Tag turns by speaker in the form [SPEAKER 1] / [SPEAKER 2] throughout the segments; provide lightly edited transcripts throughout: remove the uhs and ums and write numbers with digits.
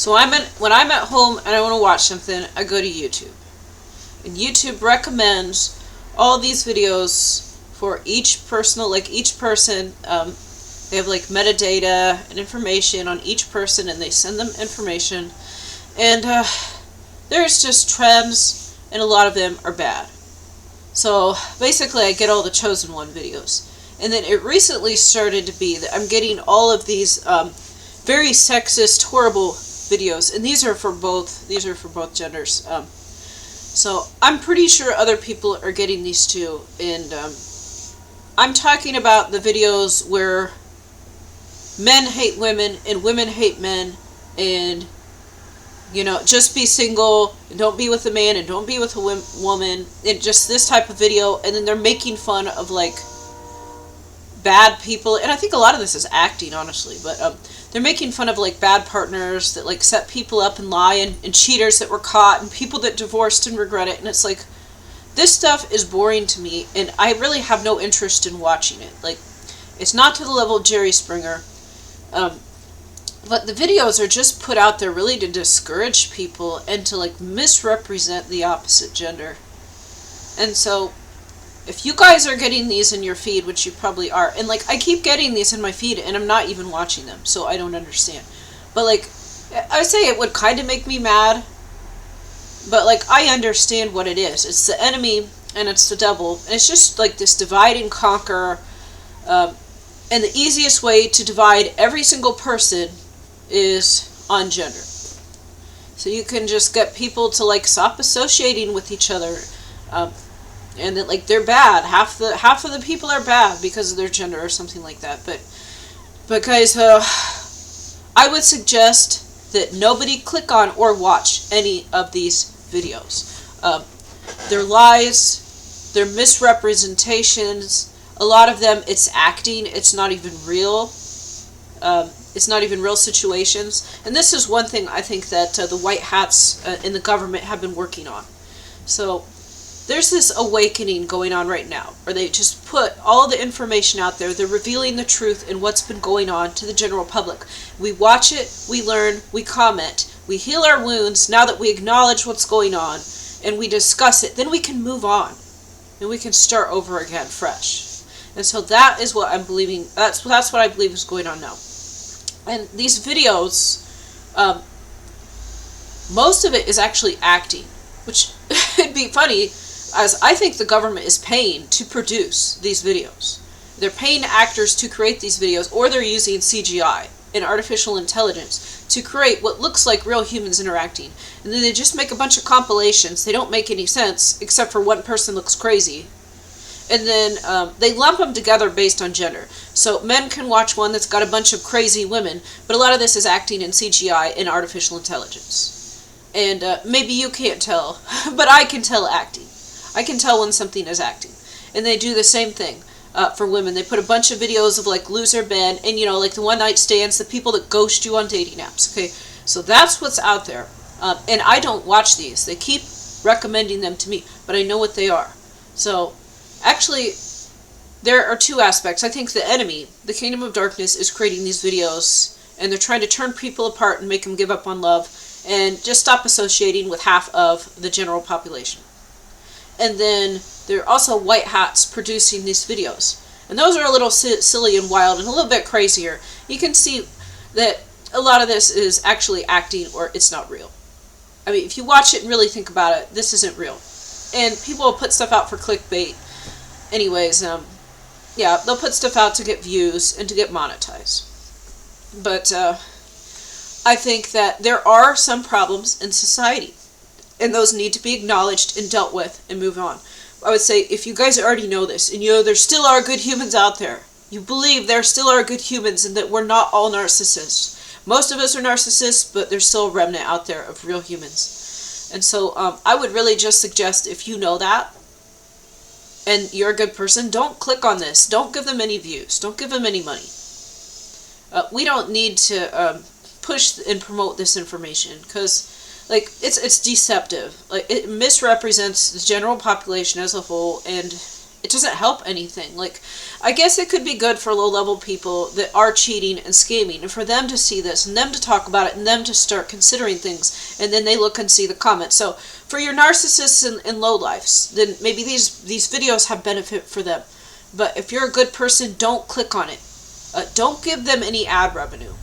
[SPEAKER 1] So when I'm at home and I want to watch something, I go to YouTube. And YouTube recommends all these videos for each each person. They have like metadata and information on each person, and they send them information. And there's just trends, and a lot of them are bad. So basically, I get all the Chosen One videos. And then it recently started to be that I'm getting all of these very sexist, horrible videos, and these are for both genders. So I'm pretty sure other people are getting these too, and I'm talking about the videos where men hate women and women hate men, and just be single and don't be with a man and don't be with a woman, and just this type of video. And then they're making fun of like bad people, and I think a lot of this is acting, honestly, but they're making fun of like bad partners that like set people up and lie, and cheaters that were caught, and people that divorced and regret it. And it's like, this stuff is boring to me, and I really have no interest in watching it. Like, it's not to the level of Jerry Springer, but the videos are just put out there really to discourage people and to like misrepresent the opposite gender. And so if you guys are getting these in your feed, which you probably are, and like I keep getting these in my feed and I'm not even watching them, so I don't understand. But like, I say it would kind of make me mad, but like I understand what it is. It's the enemy and it's the devil, and it's just like this divide and conquer. And the easiest way to divide every single person is on gender. So you can just get people to like stop associating with each other. And that like they're bad. Half of the people are bad because of their gender or something like that. But guys, I would suggest that nobody click on or watch any of these videos. They're lies, they're misrepresentations. A lot of them, it's acting. It's not even real. It's not even real situations. And this is one thing I think that the white hats in the government have been working on. So there's this awakening going on right now, where they just put all the information out there. They're revealing the truth and what's been going on to the general public. We watch it, we learn, we comment, we heal our wounds now that we acknowledge what's going on, and we discuss it. Then we can move on, and we can start over again fresh. And so that is what I'm believing. That's what I believe is going on now. And these videos, most of it is actually acting, which it'd be funny, as I think the government is paying to produce these videos. They're paying actors to create these videos, or they're using CGI and artificial intelligence to create what looks like real humans interacting. And then they just make a bunch of compilations. They don't make any sense, except for one person looks crazy. And then they lump them together based on gender. So men can watch one that's got a bunch of crazy women, but a lot of this is acting in CGI and artificial intelligence. And maybe you can't tell, but I can tell acting. I can tell when something is acting. And they do the same thing for women. They put a bunch of videos of like loser men, and like the one night stands, the people that ghost you on dating apps. Okay, so that's what's out there. And I don't watch these. They keep recommending them to me, but I know what they are. So actually, there are two aspects. I think the enemy, the kingdom of darkness, is creating these videos, and they're trying to turn people apart and make them give up on love and just stop associating with half of the general population. And then there are also white hats producing these videos. And those are a little silly and wild and a little bit crazier. You can see that a lot of this is actually acting, or it's not real. I mean, if you watch it and really think about it, this isn't real. And people will put stuff out for clickbait. Anyways, yeah, they'll put stuff out to get views and to get monetized. But I think that there are some problems in society, and those need to be acknowledged and dealt with and move on. I would say, if you guys already know this, and there still are good humans out there, you believe there still are good humans and that we're not all narcissists. Most of us are narcissists, but there's still a remnant out there of real humans. And so I would really just suggest, if you know that, and you're a good person, don't click on this. Don't give them any views. Don't give them any money. We don't need to push and promote this information, because like it's deceptive. Like, it misrepresents the general population as a whole, and it doesn't help anything. Like, I guess it could be good for low-level people that are cheating and scamming, and for them to see this, and them to talk about it, and them to start considering things, and then they look and see the comments. So, for your narcissists and lowlifes, then maybe these videos have benefit for them. But if you're a good person, don't click on it. Don't give them any ad revenue.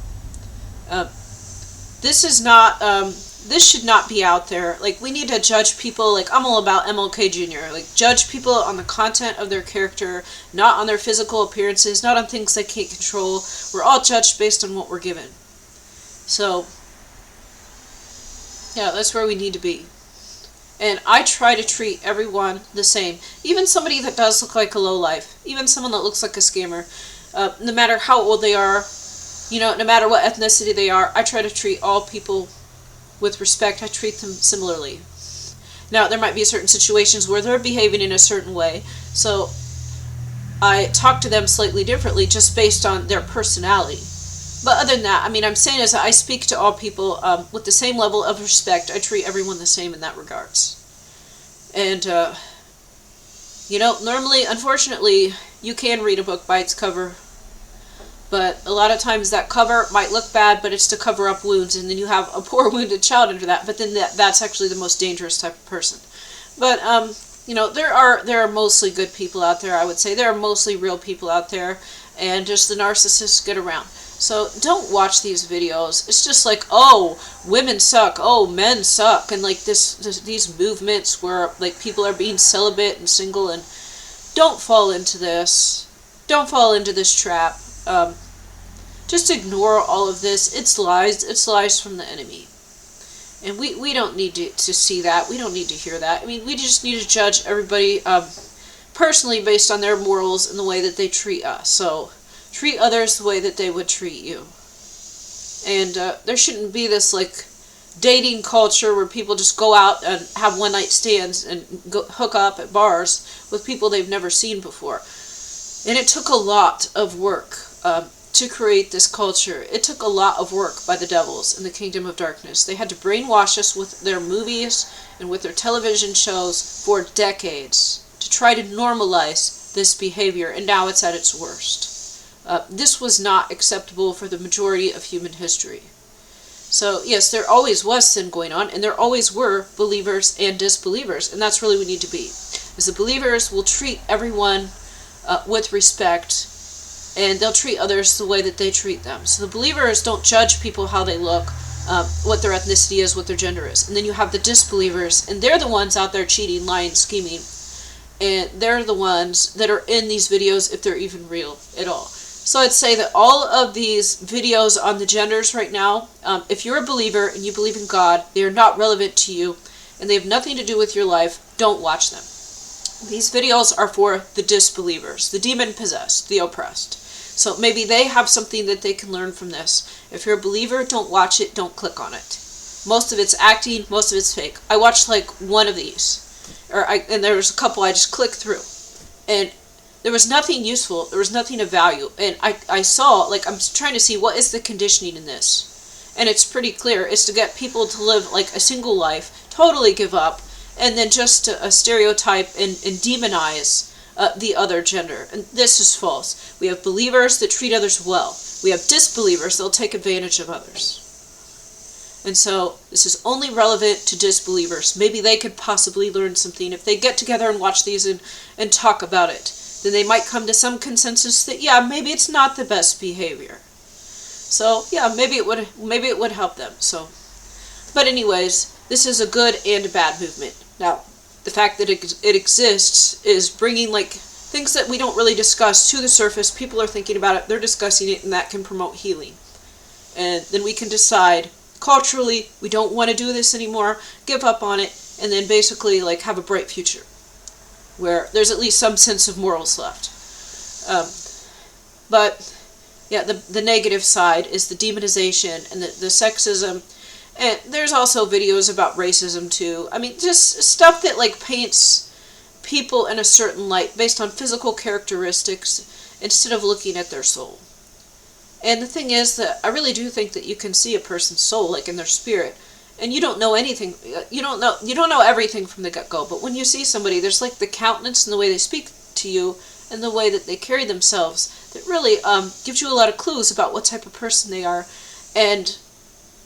[SPEAKER 1] This is not, this should not be out there. Like, we need to judge people. Like, I'm all about MLK Jr. Like, judge people on the content of their character, not on their physical appearances, not on things they can't control. We're all judged based on what we're given. So, yeah, that's where we need to be. And I try to treat everyone the same. Even somebody that does look like a lowlife. Even someone that looks like a scammer. No matter how old they are, no matter what ethnicity they are, I try to treat all people with respect. I treat them similarly. Now, there might be certain situations where they're behaving in a certain way, so I talk to them slightly differently just based on their personality. But other than that, I'm saying is that I speak to all people with the same level of respect. I treat everyone the same in that regards. And, normally, unfortunately, you can read a book by its cover. But a lot of times that cover might look bad, but it's to cover up wounds, and then you have a poor wounded child under that. But then that's actually the most dangerous type of person. But there are mostly good people out there. I would say there are mostly real people out there, and just the narcissists get around. So don't watch these videos. It's just like, oh, women suck. Oh, men suck, and like these movements where like people are being celibate and single, and don't fall into this. Don't fall into this trap. Just ignore all of this. It's lies. It's lies from the enemy. And we don't need to see that. We don't need to hear that. We just need to judge everybody personally based on their morals and the way that they treat us. So, treat others the way that they would treat you. And there shouldn't be this, like, dating culture where people just go out and have one-night stands and hook up at bars with people they've never seen before. And it took a lot of work to create this culture. It took a lot of work by the devils in the kingdom of darkness. They had to brainwash us with their movies and with their television shows for decades to try to normalize this behavior, and now it's at its worst. This was not acceptable for the majority of human history. So, yes, there always was sin going on, and there always were believers and disbelievers, and that's really what we need to be. As the believers will treat everyone with respect, and they'll treat others the way that they treat them. So the believers don't judge people how they look, what their ethnicity is, what their gender is. And then you have the disbelievers, and they're the ones out there cheating, lying, scheming. And they're the ones that are in these videos, if they're even real at all. So I'd say that all of these videos on the genders right now, if you're a believer and you believe in God, they are not relevant to you, and they have nothing to do with your life. Don't watch them. These videos are for the disbelievers, the demon-possessed, the oppressed. So maybe they have something that they can learn from this. If you're a believer, don't watch it, don't click on it. Most of it's acting, most of it's fake. I watched like one of these, and there was a couple I just clicked through. And there was nothing useful, there was nothing of value. And I saw, like, I'm trying to see what is the conditioning in this. And it's pretty clear. It's to get people to live like a single life, totally give up, and then just to stereotype and demonize the other gender. And this is false. We have believers that treat others well. We have disbelievers that will take advantage of others. And so this is only relevant to disbelievers. Maybe they could possibly learn something. If they get together and watch these and talk about it, then they might come to some consensus that, yeah, maybe it's not the best behavior. So, yeah, maybe it would help them. So, but anyways, this is a good and a bad movement. Now, the fact that it exists is bringing, like, things that we don't really discuss to the surface. People are thinking about it, they're discussing it, and that can promote healing. And then we can decide, culturally, we don't want to do this anymore, give up on it, and then basically, like, have a bright future, where there's at least some sense of morals left. But, yeah, the negative side is the demonization and the sexism. And there's also videos about racism too. Just stuff that like paints people in a certain light based on physical characteristics instead of looking at their soul. And the thing is that I really do think that you can see a person's soul, like in their spirit, and you don't know anything. You don't know everything from the get-go. But when you see somebody, there's like the countenance and the way they speak to you and the way that they carry themselves that really gives you a lot of clues about what type of person they are. And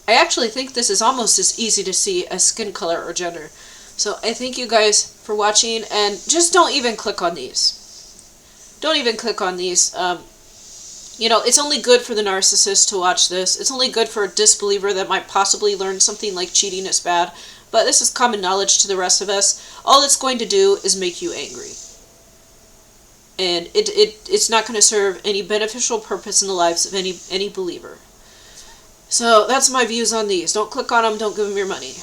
[SPEAKER 1] I actually think this is almost as easy to see as skin color or gender. So I thank you guys for watching, and just don't even click on these. Don't even click on these. You know, it's only good for the narcissist to watch this. It's only good for a disbeliever that might possibly learn something like cheating is bad. But this is common knowledge to the rest of us. All it's going to do is make you angry. And it's not going to serve any beneficial purpose in the lives of any believer. So that's my views on these. Don't click on them. Don't give them your money.